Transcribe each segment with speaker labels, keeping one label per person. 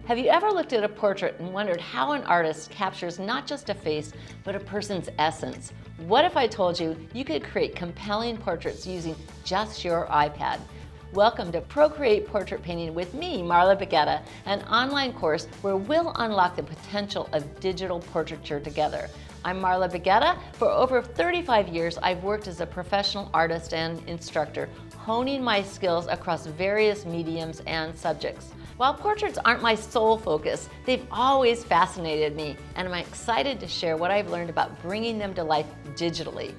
Speaker 1: Have you ever looked at a portrait and wondered how an artist captures not just a face, but a person's essence? What if I told you you could create compelling portraits using just your iPad? Welcome to Procreate Portrait Painting with me, Marla Baggetta, an online course where we'll unlock the potential of digital portraiture together. I'm Marla Baggetta. For over 35 years, I've worked as a professional artist and instructor, honing my skills across various mediums and subjects. While portraits aren't my sole focus, they've always fascinated me, and I'm excited to share what I've learned about bringing them to life digitally.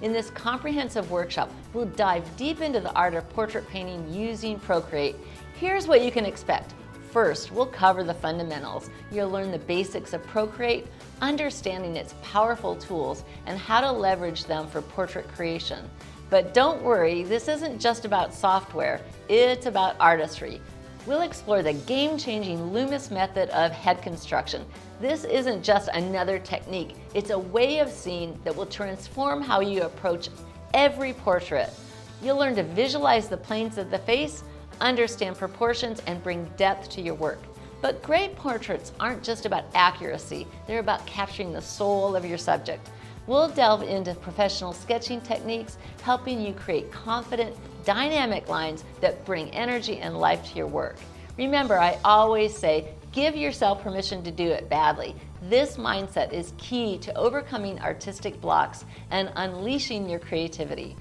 Speaker 1: In this comprehensive workshop, we'll dive deep into the art of portrait painting using Procreate. Here's what you can expect. First, we'll cover the fundamentals. You'll learn the basics of Procreate, understanding its powerful tools, and how to leverage them for portrait creation. But don't worry, this isn't just about software, it's about artistry. We'll explore the game-changing Loomis method of head construction. This isn't just another technique, it's a way of seeing that will transform how you approach every portrait. You'll learn to visualize the planes of the face, understand proportions, and bring depth to your work. But great portraits aren't just about accuracy, they're about capturing the soul of your subject. We'll delve into professional sketching techniques, helping you create confident, dynamic lines that bring energy and life to your work. Remember, I always say, give yourself permission to do it badly. This mindset is key to overcoming artistic blocks and unleashing your creativity.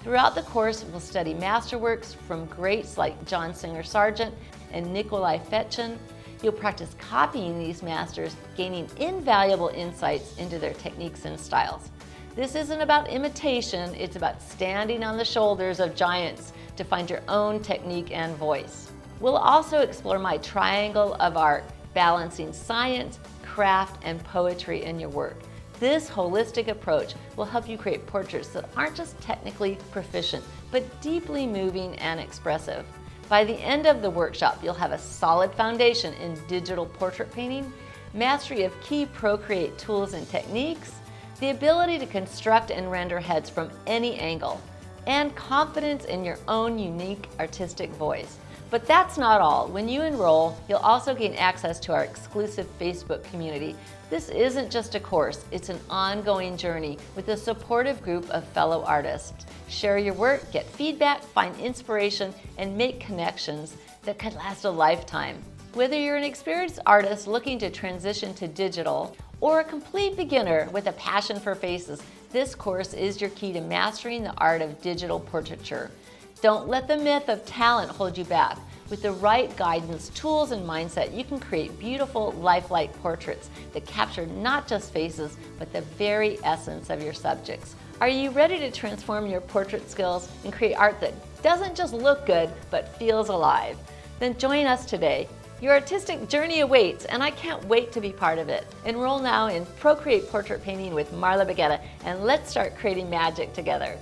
Speaker 1: Throughout the course, we'll study masterworks from greats like John Singer Sargent and Nikolai Fechin. You'll practice copying these masters, gaining invaluable insights into their techniques and styles. This isn't about imitation, it's about standing on the shoulders of giants to find your own technique and voice. We'll also explore my triangle of art, balancing science, craft, and poetry in your work. This holistic approach will help you create portraits that aren't just technically proficient, but deeply moving and expressive. By the end of the workshop, you'll have a solid foundation in digital portrait painting, mastery of key Procreate tools and techniques, the ability to construct and render heads from any angle, and confidence in your own unique artistic voice. But that's not all. When you enroll, you'll also gain access to our exclusive Facebook community. This isn't just a course, it's an ongoing journey with a supportive group of fellow artists. Share your work, get feedback, find inspiration, and make connections that could last a lifetime. Whether you're an experienced artist looking to transition to digital, or a complete beginner with a passion for faces, this course is your key to mastering the art of digital portraiture. Don't let the myth of talent hold you back. With the right guidance, tools, and mindset, you can create beautiful, lifelike portraits that capture not just faces, but the very essence of your subjects. Are you ready to transform your portrait skills and create art that doesn't just look good, but feels alive? Then join us today. Your artistic journey awaits, and I can't wait to be part of it. Enroll now in Procreate Portrait Painting with Marla Baggetta, and let's start creating magic together.